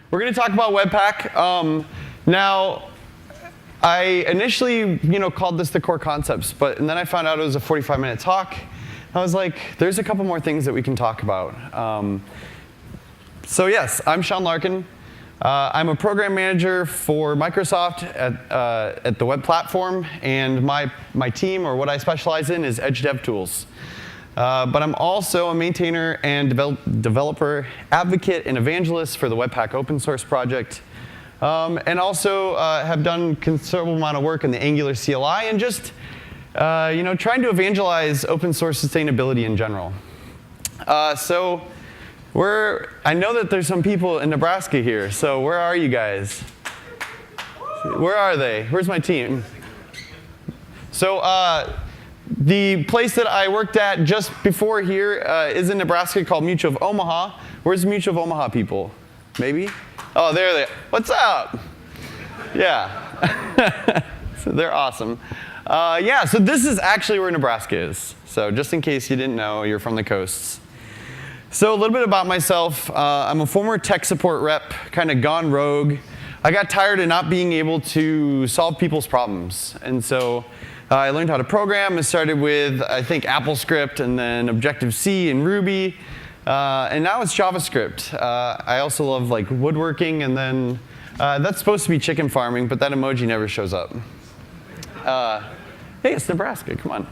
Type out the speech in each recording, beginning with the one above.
We're going to talk about Webpack. Now, I initially, called this the core concepts, and then I found out it was a 45-minute talk. I was like, there's a couple more things that we can talk about. So yes, I'm Sean Larkin. I'm a program manager for Microsoft at the web platform, and my team, or what I specialize in, is Edge Dev Tools. But I'm also a maintainer and developer advocate and evangelist for the Webpack open source project, and also have done considerable amount of work in the Angular CLI and just trying to evangelize open source sustainability in general. So I know that there's some people in Nebraska here, so where are you guys? Where are they? Where's my team? So the place that I worked at just before here is in Nebraska, called Mutual of Omaha. Where's the Mutual of Omaha people? Maybe? Oh, there they are. What's up? Yeah. So they're awesome. Yeah, so this is actually where Nebraska is. So just in case you didn't know, you're from the coasts. So a little bit about myself. I'm a former tech support rep, kind of gone rogue. I got tired of not being able to solve people's problems. And so I learned how to program. I started with, I think, AppleScript, and then Objective-C and Ruby. And now it's JavaScript. I also love woodworking, and then that's supposed to be chicken farming, but that emoji never shows up. Hey, it's Nebraska, come on.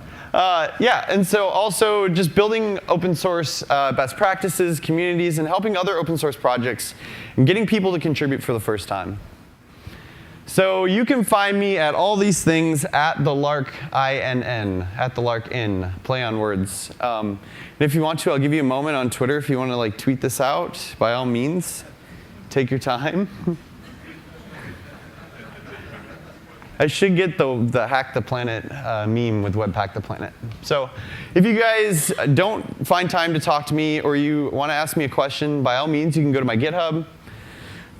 Yeah, and so also just building open source best practices, communities, and helping other open source projects, and getting people to contribute for the first time. So you can find me at all these things at the Lark, INN, at the Lark in, play on words. And if you want to, I'll give you a moment on Twitter if you want to tweet this out. By all means, take your time. I should get the Hack the Planet meme with Webpack the Planet. So if you guys don't find time to talk to me, or you want to ask me a question, by all means, you can go to my GitHub.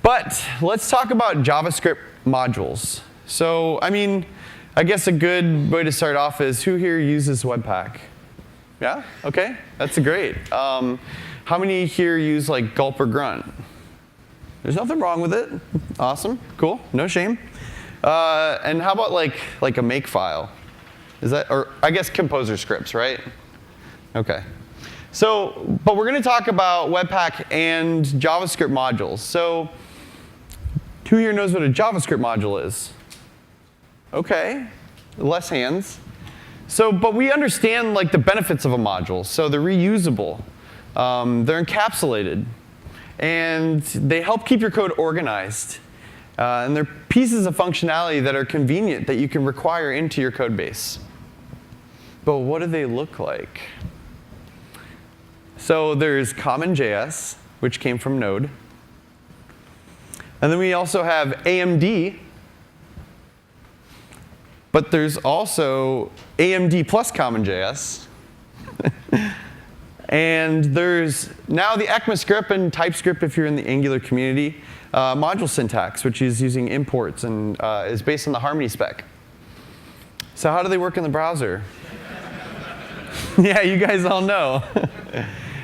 But let's talk about JavaScript modules. So, I guess a good way to start off is, who here uses Webpack? Yeah? Okay, that's great. How many here use gulp or grunt? There's nothing wrong with it. Awesome, cool, no shame. And how about like a makefile? Is that, or I guess composer scripts, right? Okay. So, but we're going to talk about Webpack and JavaScript modules. So, who here knows what a JavaScript module is? Okay, less hands. So, but we understand the benefits of a module. So they're reusable, they're encapsulated, and they help keep your code organized. And they're pieces of functionality that are convenient that you can require into your code base. But what do they look like? So there's CommonJS, which came from Node. And then we also have AMD. But there's also AMD plus CommonJS. And there's now the ECMAScript and TypeScript if you're in the Angular community. Module syntax, which is using imports and is based on the Harmony spec. So how do they work in the browser? Yeah, you guys all know.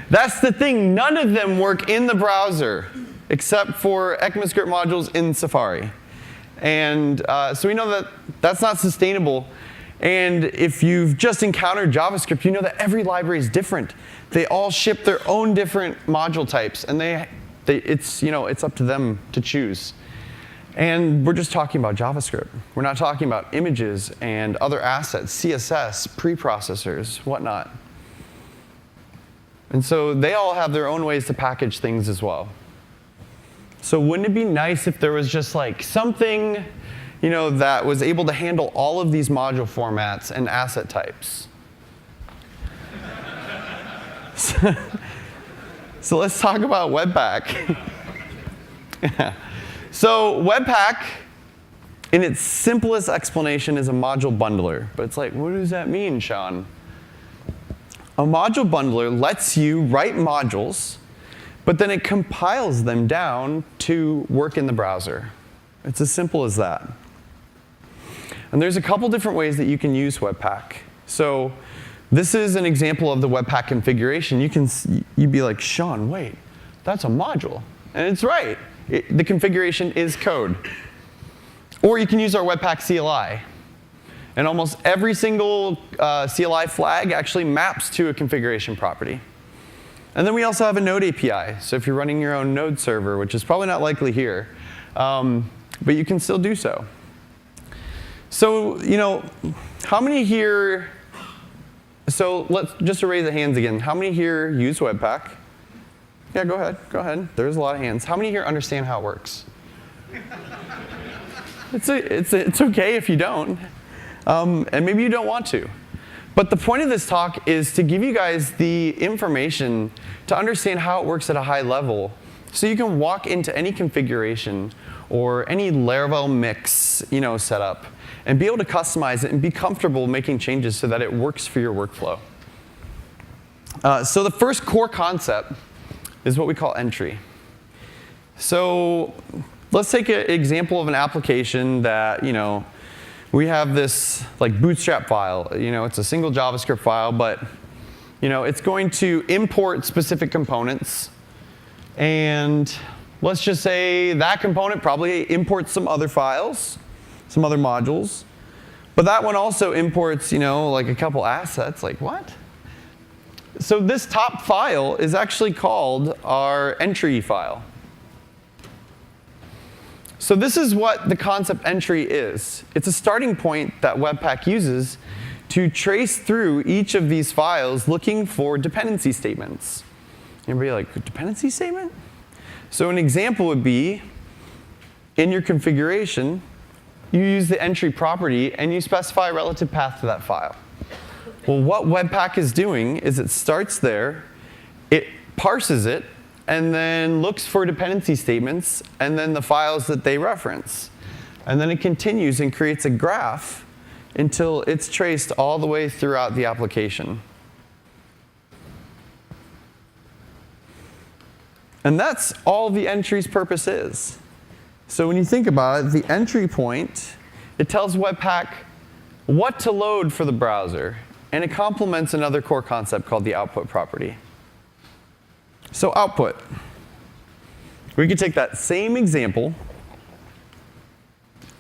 That's the thing. None of them work in the browser, except for ECMAScript modules in Safari. And so we know that that's not sustainable. And if you've just encountered JavaScript, you know that every library is different. They all ship their own different module types, and it's up to them to choose. And we're just talking about JavaScript. We're not talking about images and other assets, CSS, preprocessors, whatnot. And so they all have their own ways to package things as well. So wouldn't it be nice if there was just something that was able to handle all of these module formats and asset types? So let's talk about Webpack. Yeah. So Webpack, in its simplest explanation, is a module bundler. But it's what does that mean, Sean? A module bundler lets you write modules, but then it compiles them down to work in the browser. It's as simple as that. And there's a couple different ways that you can use Webpack. So this is an example of the Webpack configuration. You'd be like, Sean, wait, that's a module. And it's right. the configuration is code. Or you can use our Webpack CLI. And almost every single CLI flag actually maps to a configuration property. And then we also have a Node API. So if you're running your own Node server, which is probably not likely here, but you can still do so. So, how many here, so let's just raise the hands again. How many here use Webpack? Yeah, go ahead. There's a lot of hands. How many here understand how it works? It's okay if you don't. And maybe you don't want to. But the point of this talk is to give you guys the information to understand how it works at a high level so you can walk into any configuration or any Laravel mix setup and be able to customize it and be comfortable making changes so that it works for your workflow. So the first core concept is what we call entry. So let's take an example of an application that, we have this bootstrap file. It's a single JavaScript file, but it's going to import specific components. And let's just say that component probably imports some other files, some other modules. But that one also imports, a couple assets. Like, what? So this top file is actually called our entry file. So this is what the concept entry is. It's a starting point that Webpack uses to trace through each of these files looking for dependency statements. Anybody like, dependency statement? So an example would be, in your configuration, you use the entry property and you specify a relative path to that file. Well, what Webpack is doing is it starts there, it parses it, and then looks for dependency statements, and then the files that they reference. And then it continues and creates a graph until it's traced all the way throughout the application. And that's all the entry's purpose is. So when you think about it, the entry point, it tells Webpack what to load for the browser. And it complements another core concept called the output property. So output. We could take that same example,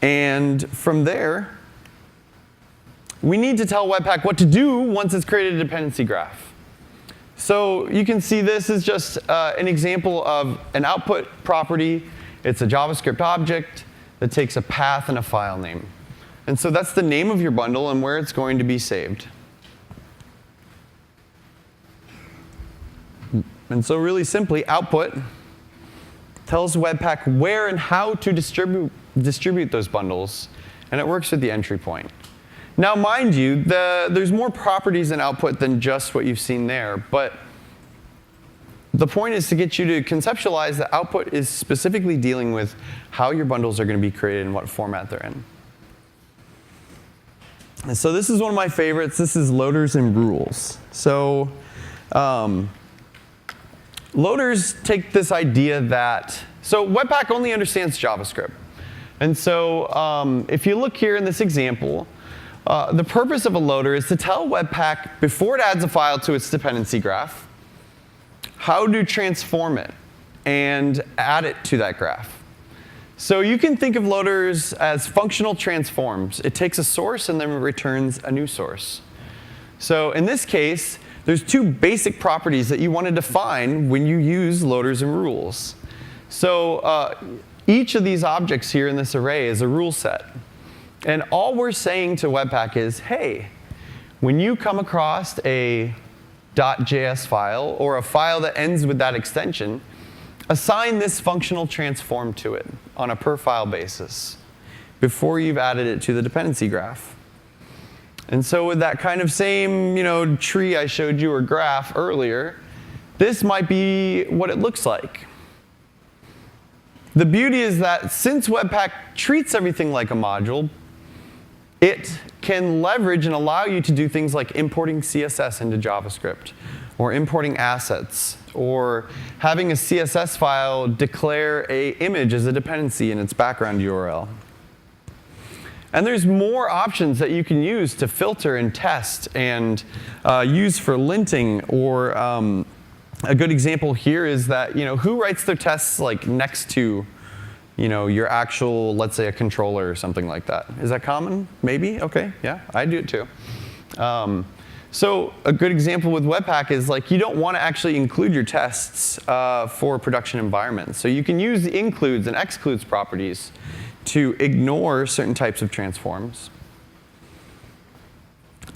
and from there, we need to tell Webpack what to do once it's created a dependency graph. So you can see this is just an example of an output property. It's a JavaScript object that takes a path and a file name. And so that's the name of your bundle and where it's going to be saved. And so really simply, output tells Webpack where and how to distribute those bundles, and it works with the entry point. Now, mind you, there's more properties in output than just what you've seen there, but the point is to get you to conceptualize that output is specifically dealing with how your bundles are going to be created and what format they're in. And so this is one of my favorites. This is loaders and rules. So loaders take this idea that, so Webpack only understands JavaScript. And so if you look here in this example, the purpose of a loader is to tell Webpack, before it adds a file to its dependency graph, how to transform it and add it to that graph. So you can think of loaders as functional transforms. It takes a source and then returns a new source. So in this case, there's two basic properties that you want to define when you use loaders and rules. So each of these objects here in this array is a rule set. And all we're saying to Webpack is, hey, when you come across a .js file or a file that ends with that extension, assign this functional transform to it on a per file basis before you've added it to the dependency graph. And so with that kind of same tree I showed you or graph earlier, this might be what it looks like. The beauty is that since Webpack treats everything like a module, it can leverage and allow you to do things like importing CSS into JavaScript, or importing assets, or having a CSS file declare an image as a dependency in its background URL. And there's more options that you can use to filter and test and use for linting. Or a good example here is that who writes their tests next to your actual, let's say, a controller or something like that. Is that common? Maybe? Okay, yeah, I do it too. So a good example with Webpack is you don't want to actually include your tests for production environments. So you can use the includes and excludes properties to ignore certain types of transforms.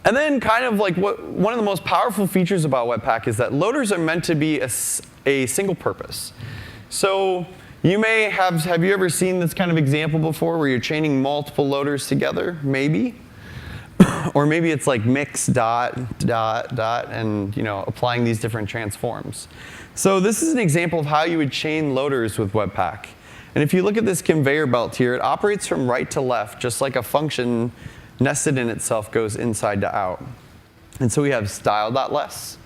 And then one of the most powerful features about Webpack is that loaders are meant to be a single purpose. So you may have you ever seen this kind of example before where you're chaining multiple loaders together? Maybe. Or maybe it's mix dot, dot, dot, and applying these different transforms. So this is an example of how you would chain loaders with Webpack. And if you look at this conveyor belt here, it operates from right to left, just like a function nested in itself goes inside to out. And so we have style.less.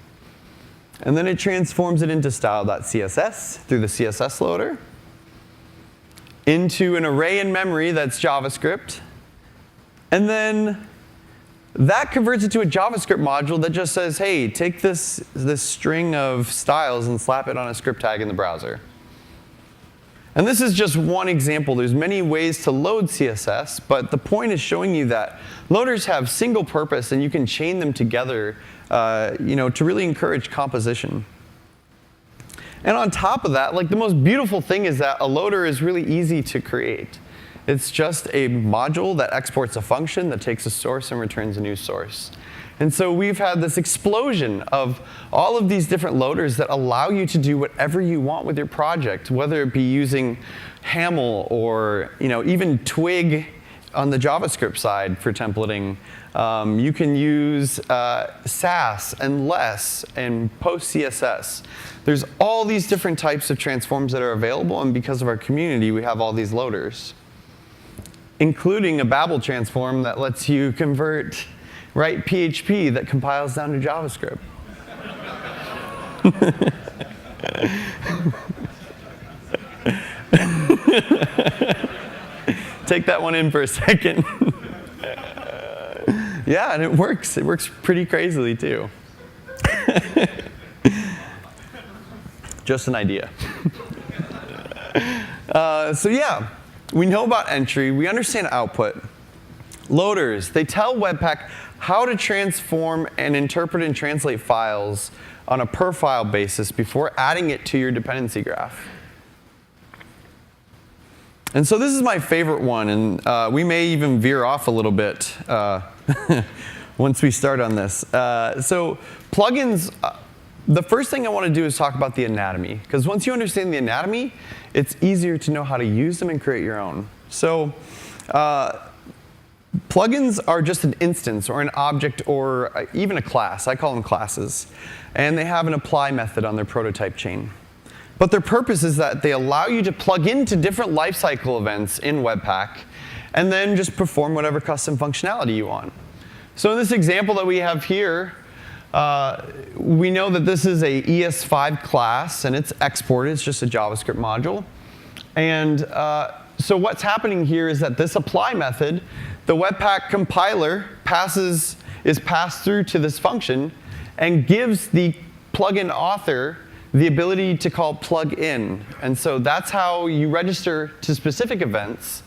And then it transforms it into style.css through the CSS loader, into an array in memory that's JavaScript, and then that converts it to a JavaScript module that just says, hey, take this string of styles and slap it on a script tag in the browser. And this is just one example. There's many ways to load CSS, but the point is showing you that loaders have single purpose, and you can chain them together to really encourage composition. And on top of that, the most beautiful thing is that a loader is really easy to create. It's just a module that exports a function that takes a source and returns a new source. And so we've had this explosion of all of these different loaders that allow you to do whatever you want with your project, whether it be using Haml or even Twig on the JavaScript side for templating. You can use Sass and Less and PostCSS. There's all these different types of transforms that are available, and because of our community, we have all these loaders, including a Babel transform that lets you write PHP that compiles down to JavaScript. Take that one in for a second. Yeah, and it works. It works pretty crazily, too. Just an idea. So yeah. We know about entry, we understand output. Loaders, they tell Webpack how to transform and interpret and translate files on a per file basis before adding it to your dependency graph. And so this is my favorite one, and we may even veer off a little bit once we start on this. So plugins, the first thing I want to do is talk about the anatomy, because once you understand the anatomy, it's easier to know how to use them and create your own. So plugins are just an instance or an object or even a class. I call them classes. And they have an apply method on their prototype chain. But their purpose is that they allow you to plug into different lifecycle events in Webpack and then just perform whatever custom functionality you want. So in this example that we have here, we know that this is a ES5 class, and it's exported. It's just a JavaScript module. And so what's happening here is that this apply method, the Webpack compiler is passed through to this function and gives the plugin author the ability to call plugin. And so that's how you register to specific events.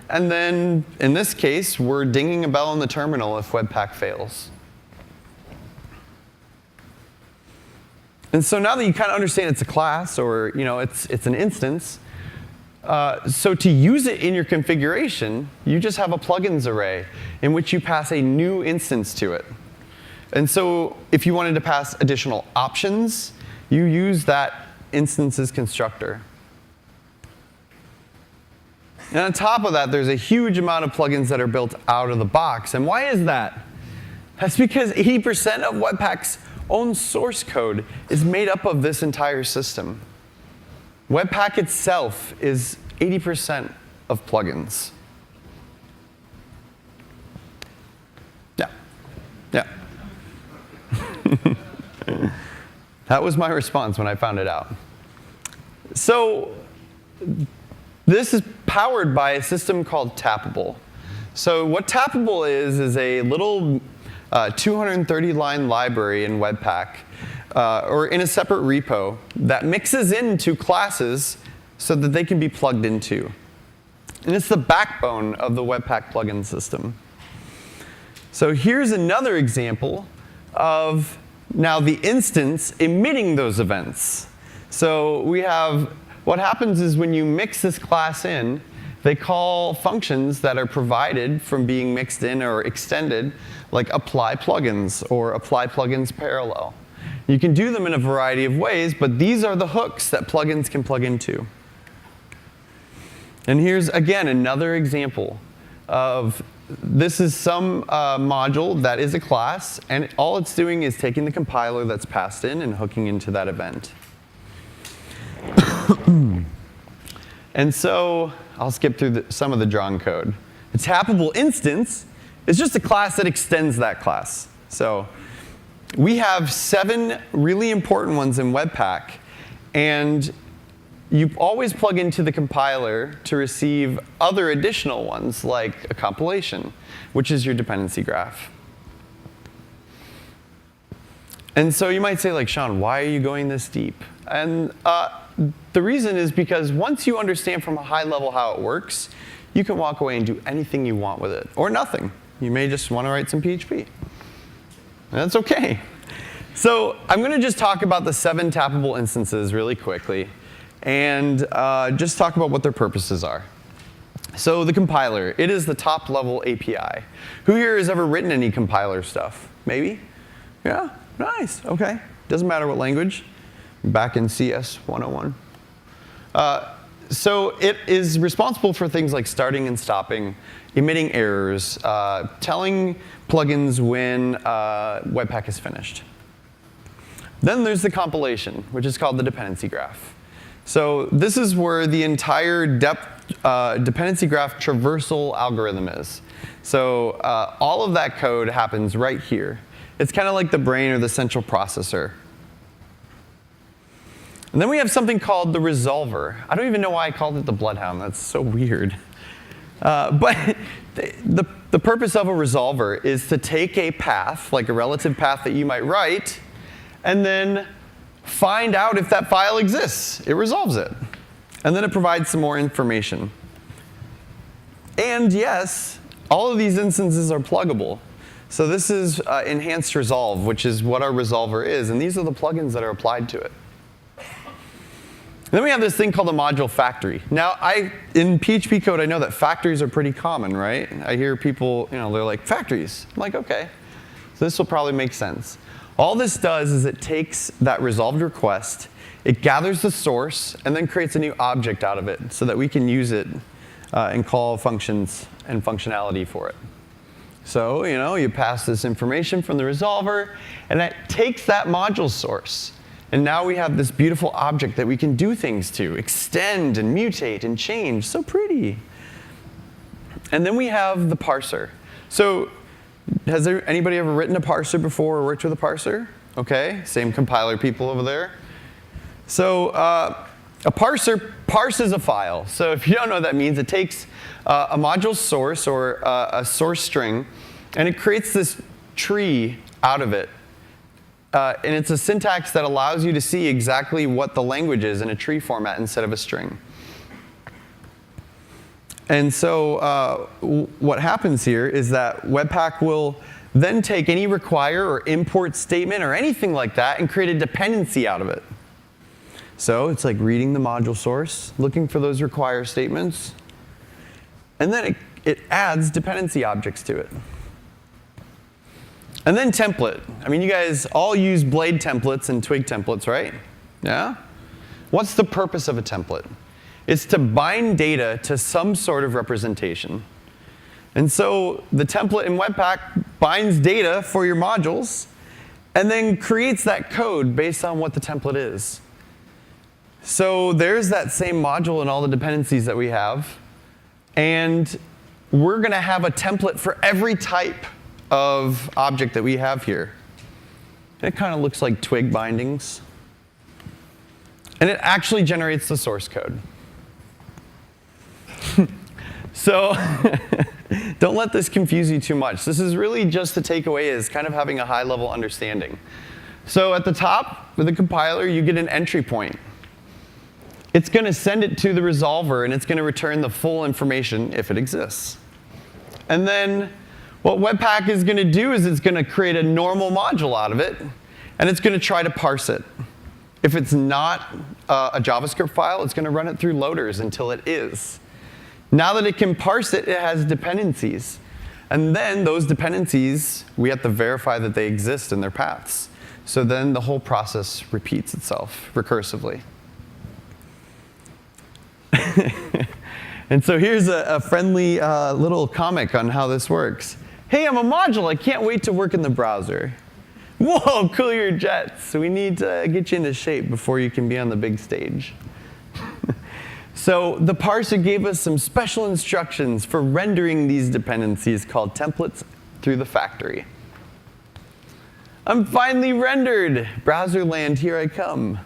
And then, in this case, we're dinging a bell on the terminal if Webpack fails. And so now that you kind of understand it's a class, or it's an instance, so to use it in your configuration, you just have a plugins array in which you pass a new instance to it. And so if you wanted to pass additional options, you use that instance's constructor. And on top of that, there's a huge amount of plugins that are built out of the box. And why is that? That's because 80% of Webpack's own source code is made up of this entire system. Webpack itself is 80% of plugins. Yeah. Yeah. That was my response when I found it out. So this is powered by a system called Tappable. So what Tappable is a little 230-line library in Webpack, or in a separate repo, that mixes into classes so that they can be plugged into. And it's the backbone of the Webpack plugin system. So here's another example of now the instance emitting those events. So we have, what happens is when you mix this class in, they call functions that are provided from being mixed in or extended, like apply plugins or apply plugins parallel. You can do them in a variety of ways, but these are the hooks that plugins can plug into. And here's, again, another example of this is some module that is a class, and all it's doing is taking the compiler that's passed in and hooking into that event. And so I'll skip through some of the drawn code. A tappable instance is just a class that extends that class. So we have 7 really important ones in Webpack, and you always plug into the compiler to receive other additional ones, like a compilation, which is your dependency graph. And so you might say, like, Sean, why are you going this deep? And the reason is because once you understand from a high level how it works, you can walk away and do anything you want with it, or nothing. You may just want to write some PHP. And that's OK. So I'm going to just talk about the 7 tappable instances really quickly, and just talk about what their purposes are. So the compiler, it is the top level API. Who here has ever written any compiler stuff? Maybe? Yeah? Nice. OK. Doesn't matter what language. Back in CS 101. So it is responsible for things like starting and stopping, emitting errors, telling plugins when Webpack is finished. Then there's the compilation, which is called the dependency graph. So this is where the entire dependency graph traversal algorithm is. So all of that code happens right here. It's kind of like the brain or the central processor. And then we have something called the resolver. I don't even know why I called it the bloodhound. That's so weird. But the purpose of a resolver is to take a path, like a relative path that you might write, and then find out if that file exists. It resolves it. And then it provides some more information. And yes, all of these instances are pluggable. So this is enhanced resolve, which is what our resolver is. And these are the plugins that are applied to it. Then we have this thing called a module factory. Now, in PHP code, I know that factories are pretty common, right? I hear people, they're like, factories. I'm like, OK. So this will probably make sense. All this does is it takes that resolved request, it gathers the source, and then creates a new object out of it so that we can use it and call functions and functionality for it. So, you pass this information from the resolver, and that takes that module source. And now we have this beautiful object that we can do things to, extend and mutate and change. So pretty. And then we have the parser. So has anybody ever written a parser before or worked with a parser? OK, same compiler people over there. So a parser parses a file. So if you don't know what that means, it takes a module source or a source string, and it creates this tree out of it. And it's a syntax that allows you to see exactly what the language is in a tree format instead of a string. And so what happens here is that Webpack will then take any require or import statement or anything like that and create a dependency out of it. So it's like reading the module source, looking for those require statements, and then it adds dependency objects to it. And then template. I mean, you guys all use Blade templates and Twig templates, right? Yeah? What's the purpose of a template? It's to bind data to some sort of representation. And so the template in Webpack binds data for your modules and then creates that code based on what the template is. So there's that same module and all the dependencies that we have. And we're going to have a template for every type of object that we have here. It kind of looks like Twig bindings. And it actually generates the source code. So don't let this confuse you too much. This is really just the takeaway is kind of having a high-level understanding. So at the top, with the compiler, you get an entry point. It's going to send it to the resolver, and it's going to return the full information if it exists. And then what Webpack is going to do is it's going to create a normal module out of it, and it's going to try to parse it. If it's not a JavaScript file, it's going to run it through loaders until it is. Now that it can parse it, it has dependencies. And then those dependencies, we have to verify that they exist in their paths. So then the whole process repeats itself recursively. And so here's a friendly little comic on how this works. Hey, I'm a module. I can't wait to work in the browser. Whoa, cool your jets. We need to get you into shape before you can be on the big stage. So the parser gave us some special instructions for rendering these dependencies called templates through the factory. I'm finally rendered. Browser land, here I come.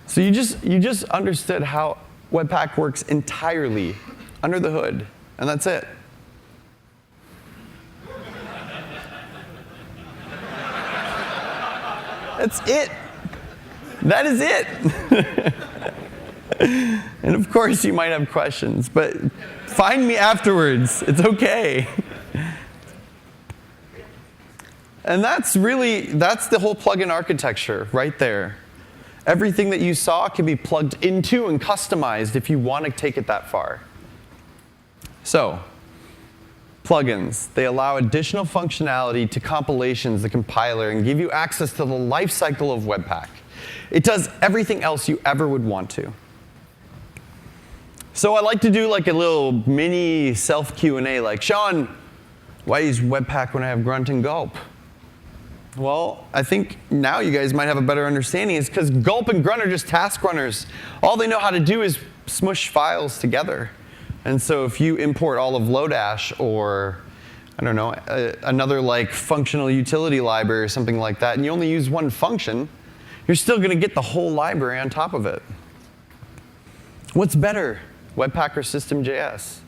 So you just understood how Webpack works entirely under the hood, and that's it. That's it. That is it. And of course, you might have questions, but find me afterwards. It's okay. And that's the whole plugin architecture right there. Everything that you saw can be plugged into and customized if you want to take it that far. So, plugins, they allow additional functionality to compilations, the compiler, and give you access to the lifecycle of Webpack. It does everything else you ever would want to. So I like to do like a little mini self Q&A, like, Sean, why use Webpack when I have Grunt and Gulp? Well, I think now you guys might have a better understanding. It's because Gulp and Grunt are just task runners. All they know how to do is smush files together. And so if you import all of Lodash or, I don't know, another like functional utility library or something like that, and you only use one function, you're still going to get the whole library on top of it. What's better, Webpack or System.js?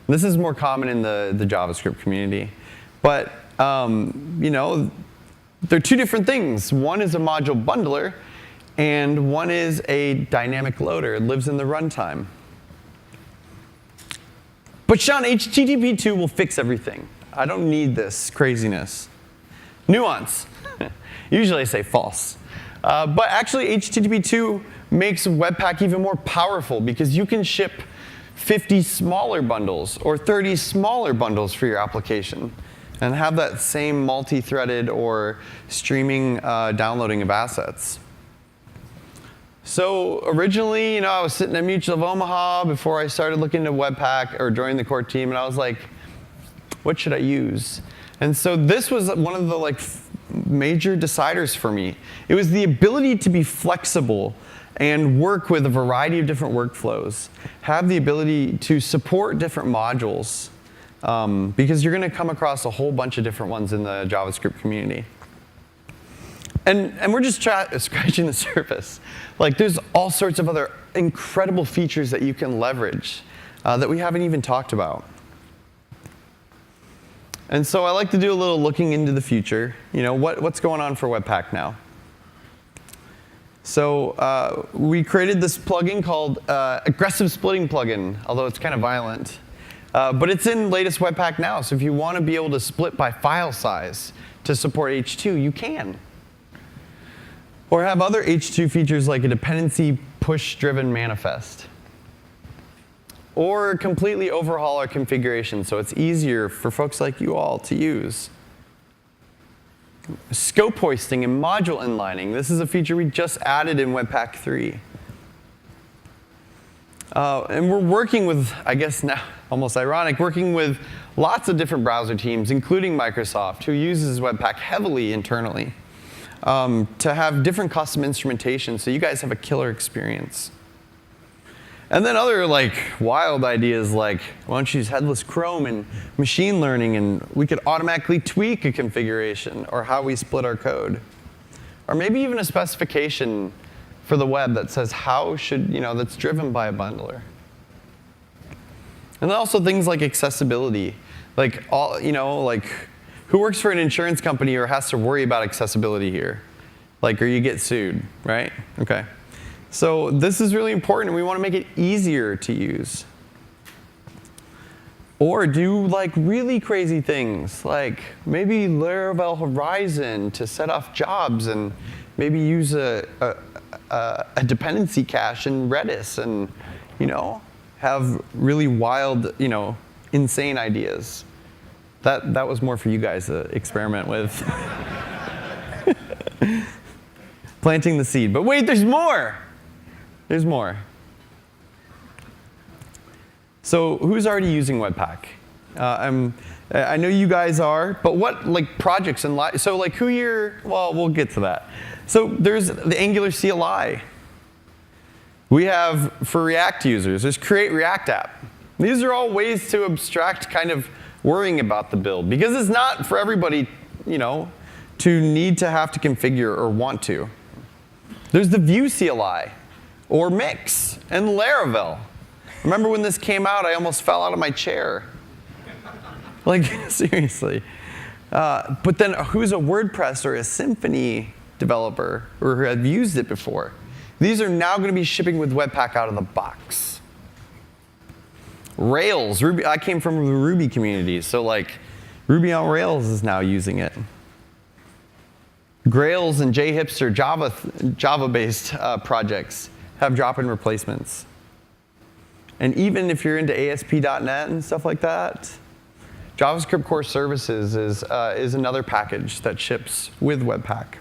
This is more common in the JavaScript community. But, you know, they're two different things. One is a module bundler, and one is a dynamic loader. It lives in the runtime. But Sean, HTTP 2 will fix everything. I don't need this craziness. Nuance. Usually I say false. But actually, HTTP 2 makes Webpack even more powerful because you can ship 50 smaller bundles or 30 smaller bundles for your application and have that same multi-threaded or streaming downloading of assets. So originally, you know, I was sitting at Mutual of Omaha before I started looking into Webpack or joining the core team, and I was like, what should I use? And so this was one of the major deciders for me. It was the ability to be flexible and work with a variety of different workflows, have the ability to support different modules, because you're going to come across a whole bunch of different ones in the JavaScript community. And we're just scratching the surface. Like, there's all sorts of other incredible features that you can leverage that we haven't even talked about. And so I like to do a little looking into the future. You know, what's going on for Webpack now? So we created this plugin called Aggressive Splitting Plugin, although it's kind of violent. But it's in latest Webpack now, so if you want to be able to split by file size to support H2, you can. Or have other H2 features like a dependency push-driven manifest. Or completely overhaul our configuration so it's easier for folks like you all to use. Scope hoisting and module inlining. This is a feature we just added in Webpack 3. And we're working with, I guess now, almost ironic, working with lots of different browser teams, including Microsoft, who uses Webpack heavily internally, to have different custom instrumentation so you guys have a killer experience. And then other wild ideas like, why don't you use headless Chrome and machine learning, and we could automatically tweak a configuration or how we split our code. Or maybe even a specification for the web that says how should, that's driven by a bundler. And then also things like accessibility. Who works for an insurance company or has to worry about accessibility here? Or you get sued, right? Okay. So this is really important. We want to make it easier to use. Or do like really crazy things, like maybe Laravel Horizon to set off jobs, and maybe use a dependency cache in Redis, and have really wild, insane ideas. That was more for you guys to experiment with. Planting the seed. But wait, there's more. There's more. So who's already using Webpack? I know you guys are, but what projects and so who here? Well, we'll get to that. So there's the Angular CLI. We have for React users, there's Create React App. These are all ways to abstract kind of worrying about the build, because it's not for everybody, to need to have to configure or want to. There's the Vue CLI, or Mix, and Laravel. Remember when this came out, I almost fell out of my chair. Seriously. But then who's a WordPress or a Symfony developer or who have used it before? These are now going to be shipping with Webpack out of the box. Rails, Ruby. I came from the Ruby community, so Ruby on Rails is now using it. Grails and JHipster Java-based projects have drop-in replacements. And even if you're into ASP.NET and stuff like that, JavaScript Core Services is another package that ships with Webpack.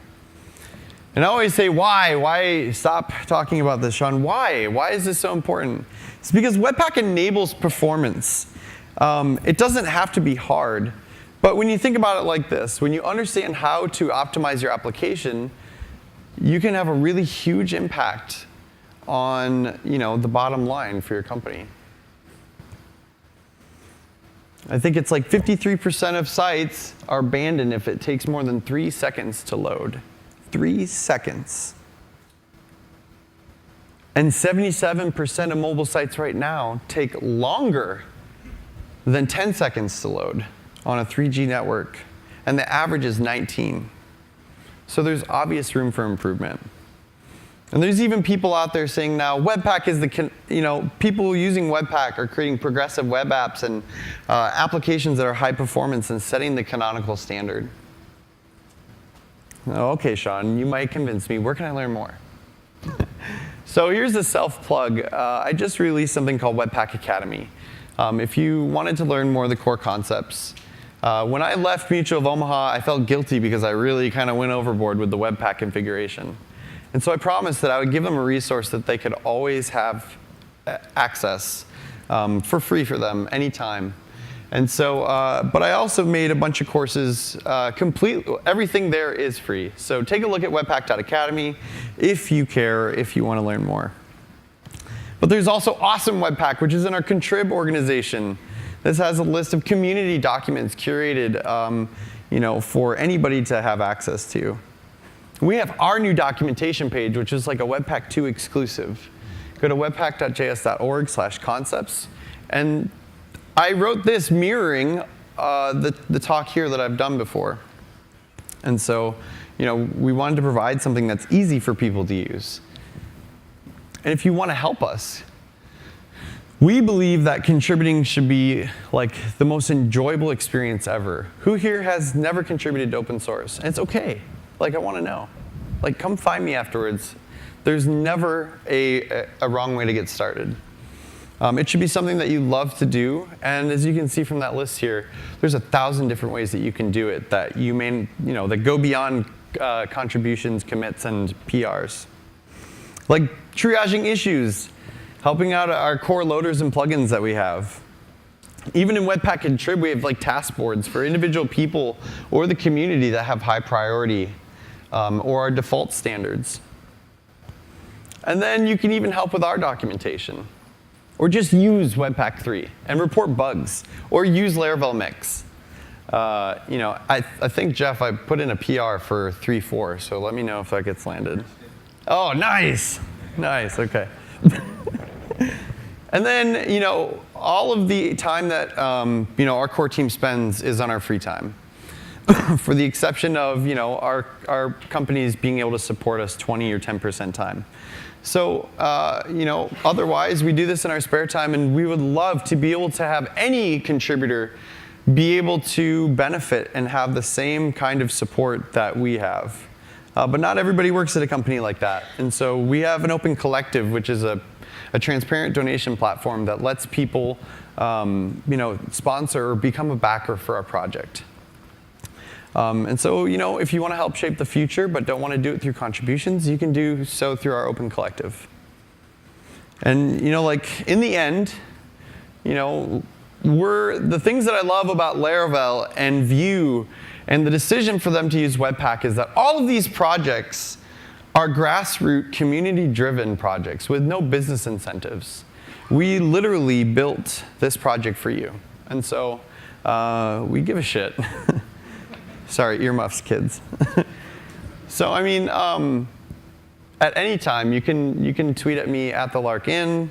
And I always say, why? Why stop talking about this, Sean? Why? Why is this so important? It's because Webpack enables performance. It doesn't have to be hard. But when you think about it like this, when you understand how to optimize your application, you can have a really huge impact on the bottom line for your company. I think it's 53% of sites are abandoned if it takes more than 3 seconds to load. 3 seconds. And 77% of mobile sites right now take longer than 10 seconds to load on a 3G network. And the average is 19. So there's obvious room for improvement. And there's even people out there saying now Webpack is people using Webpack are creating progressive web apps and applications that are high performance and setting the canonical standard. Okay, Sean, you might convince me. Where can I learn more? So here's a self-plug. I just released something called Webpack Academy. If you wanted to learn more of the core concepts. When I left Mutual of Omaha, I felt guilty because I really kind of went overboard with the Webpack configuration. And so I promised that I would give them a resource that they could always have access for free for them anytime. And so, but I also made a bunch of courses everything there is free. So take a look at webpack.academy if you care, if you want to learn more. But there's also Awesome Webpack, which is in our Contrib organization. This has a list of community documents curated for anybody to have access to. We have our new documentation page, which is like a Webpack 2 exclusive. Go to webpack.js.org/concepts. And I wrote this mirroring the talk here that I've done before. And so, we wanted to provide something that's easy for people to use. And if you want to help us, we believe that contributing should be the most enjoyable experience ever. Who here has never contributed to open source? And it's okay. I want to know. Come find me afterwards. There's never a wrong way to get started. It should be something that you love to do. And as you can see from that list here, there's 1,000 different ways that you can do it that that go beyond contributions, commits, and PRs. Like triaging issues, helping out our core loaders and plugins that we have. Even in Webpack Contrib, we have task boards for individual people or the community that have high priority or our default standards. And then you can even help with our documentation. Or just use Webpack 3 and report bugs. Or use Laravel Mix. I think, Jeff, I put in a PR for 3.4, so let me know if that gets landed. Oh, nice. Nice, OK. And then, all of the time that our core team spends is on our free time. for the exception of our companies being able to support us 20 or 10% time. So otherwise we do this in our spare time, and we would love to be able to have any contributor be able to benefit and have the same kind of support that we have. But not everybody works at a company like that. And so we have an open collective, which is a transparent donation platform that lets people sponsor or become a backer for our project. And so, if you want to help shape the future but don't want to do it through contributions, you can do so through our open collective. And, in the end, the things that I love about Laravel and Vue and the decision for them to use Webpack is that all of these projects are grassroots, community-driven projects with no business incentives. We literally built this project for you. And so we give a shit. Sorry, earmuffs, kids. So, at any time, you can tweet at me at the Laracon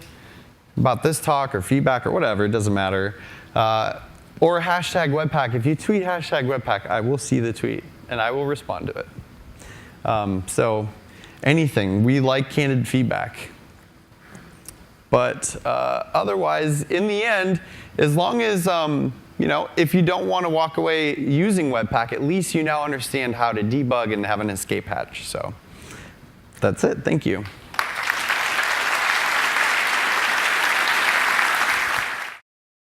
about this talk or feedback or whatever, it doesn't matter. Or hashtag Webpack. If you tweet hashtag Webpack, I will see the tweet, and I will respond to it. So anything. We like candid feedback. But otherwise, in the end, as long as, if you don't want to walk away using Webpack, at least you now understand how to debug and have an escape hatch. So that's it. Thank you.